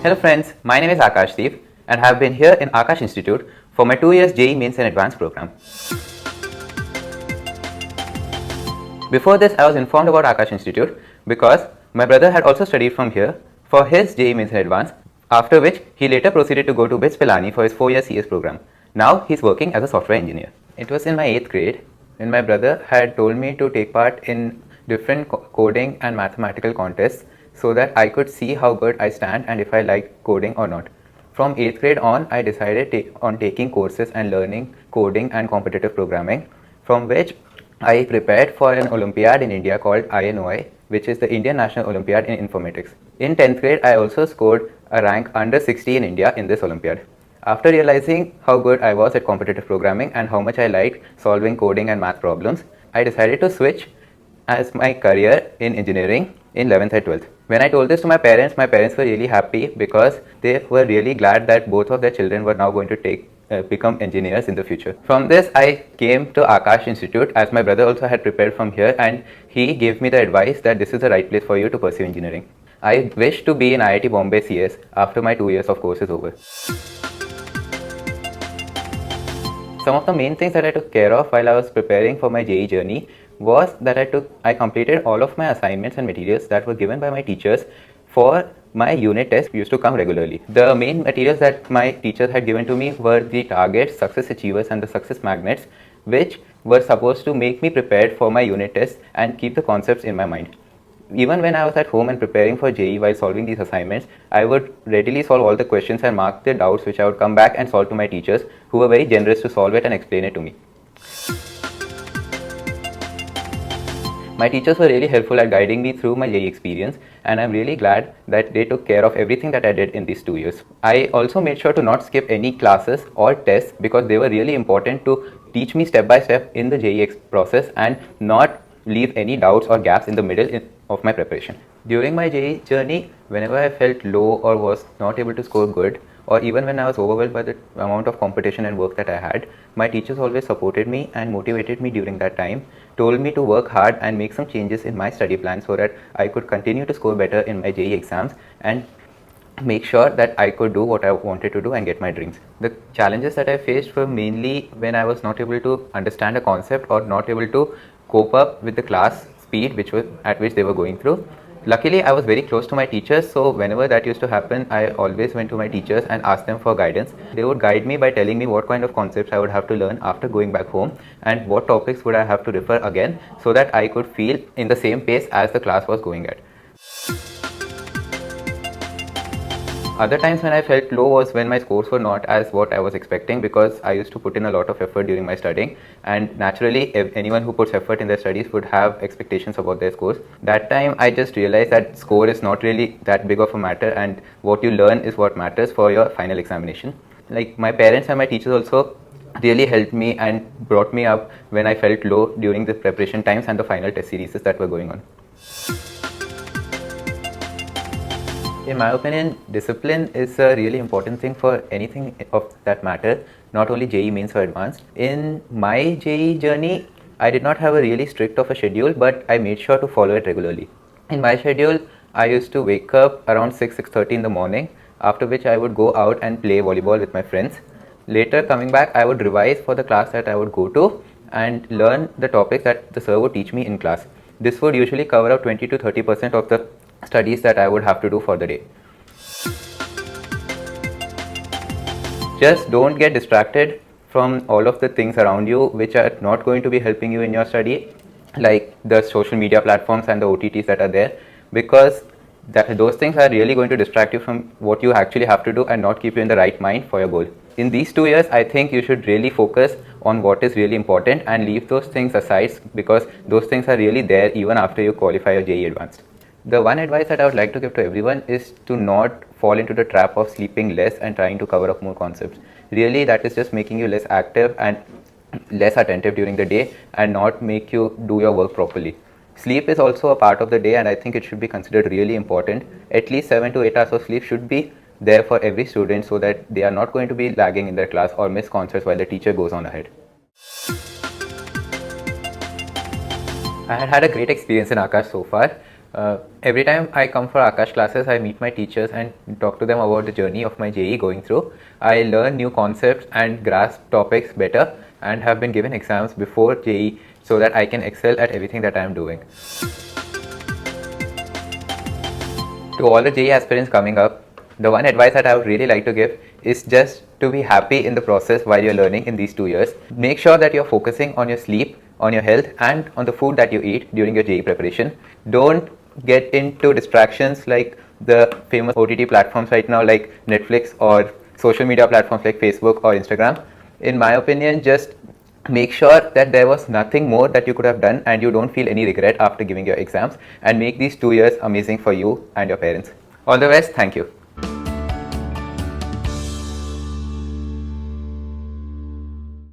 Hello friends, my name is Aakash and have been here in Aakash Institute for my 2 years JEE Mains and Advanced program. Before this, I was informed about Aakash Institute because my brother had also studied from here for his JEE Mains and Advanced, after which he later proceeded to go to BITS Pilani for his 4-year CS program. Now he's working as a software engineer. It was in my 8th grade when my brother had told me to take part in different coding and mathematical contests so that I could see how good I stand and if I like coding or not. From 8th grade on, I decided on taking courses and learning coding and competitive programming, from which I prepared for an Olympiad in India called INOI, which is the Indian National Olympiad in Informatics. In 10th grade, I also scored a rank under 60 in India in this Olympiad. After realizing how good I was at competitive programming and how much I liked solving coding and math problems, I decided to switch as my career in engineering in 11th and 12th. When I told this to my parents were really happy because they were really glad that both of their children were now going to become engineers in the future. From this, I came to Aakash Institute as my brother also had prepared from here, and he gave me the advice that this is the right place for you to pursue engineering. I wish to be in IIT Bombay CS after my 2 years of course is over. Some of the main things that I took care of while I was preparing for my JEE journey was that I completed all of my assignments and materials that were given by my teachers for my unit test used to come regularly. The main materials that my teachers had given to me were the targets, success achievers and the success magnets, which were supposed to make me prepared for my unit test and keep the concepts in my mind. Even when I was at home and preparing for JEE while solving these assignments, I would readily solve all the questions and mark the doubts which I would come back and solve to my teachers, who were very generous to solve it and explain it to me. My teachers were really helpful at guiding me through my JEE experience, and I'm really glad that they took care of everything that I did in these 2 years. I also made sure to not skip any classes or tests because they were really important to teach me step by step in the JEE process and not leave any doubts or gaps in the middle of my preparation. During my JEE journey, whenever I felt low or was not able to score good, or even when I was overwhelmed by the amount of competition and work that I had, my teachers always supported me and motivated me during that time, told me to work hard and make some changes in my study plan so that I could continue to score better in my JEE exams and make sure that I could do what I wanted to do and get my dreams. The challenges that I faced were mainly when I was not able to understand a concept or not able to cope up with the class speed at which they were going through. Luckily, I was very close to my teachers, so whenever that used to happen, I always went to my teachers and asked them for guidance. They would guide me by telling me what kind of concepts I would have to learn after going back home and what topics would I have to refer again so that I could feel in the same pace as the class was going at. Other times when I felt low was when my scores were not as what I was expecting, because I used to put in a lot of effort during my studying, and naturally anyone who puts effort in their studies would have expectations about their scores. That time I just realized that score is not really that big of a matter, and what you learn is what matters for your final examination. Like, my parents and my teachers also really helped me and brought me up when I felt low during the preparation times and the final test series that were going on. In my opinion, discipline is a really important thing for anything of that matter, not only JEE Mains or Advanced. In my JEE journey, I did not have a really strict of a schedule, but I made sure to follow it regularly. In my schedule, I used to wake up around 6:30 in the morning, after which I would go out and play volleyball with my friends. Later, coming back, I would revise for the class that I would go to and learn the topics that the sir would teach me in class. This would usually cover up 20 to 30% of the studies that I would have to do for the day. Just don't get distracted from all of the things around you which are not going to be helping you in your study, like the social media platforms and the OTTs that are there, because those things are really going to distract you from what you actually have to do and not keep you in the right mind for your goal. In these 2 years, I think you should really focus on what is really important and leave those things aside, because those things are really there even after you qualify your JEE Advanced. The one advice that I would like to give to everyone is to not fall into the trap of sleeping less and trying to cover up more concepts. Really, that is just making you less active and less attentive during the day and not make you do your work properly. Sleep is also a part of the day, and I think it should be considered really important. At least 7 to 8 hours of sleep should be there for every student so that they are not going to be lagging in their class or miss concepts while the teacher goes on ahead. I had had a great experience in Akash so far. Every time I come for Akash classes, I meet my teachers and talk to them about the journey of my JEE going through. I learn new concepts and grasp topics better and have been given exams before JEE so that I can excel at everything that I am doing. To all the JEE aspirants coming up, the one advice that I would really like to give is just to be happy in the process while you're learning in these 2 years. Make sure that you're focusing on your sleep, on your health, and on the food that you eat during your JEE preparation. Don't get into distractions like the famous OTT platforms right now, like Netflix, or social media platforms like Facebook or Instagram. In my opinion, just make sure that there was nothing more that you could have done and you don't feel any regret after giving your exams, and make these 2 years amazing for you and your parents. All the best. Thank you.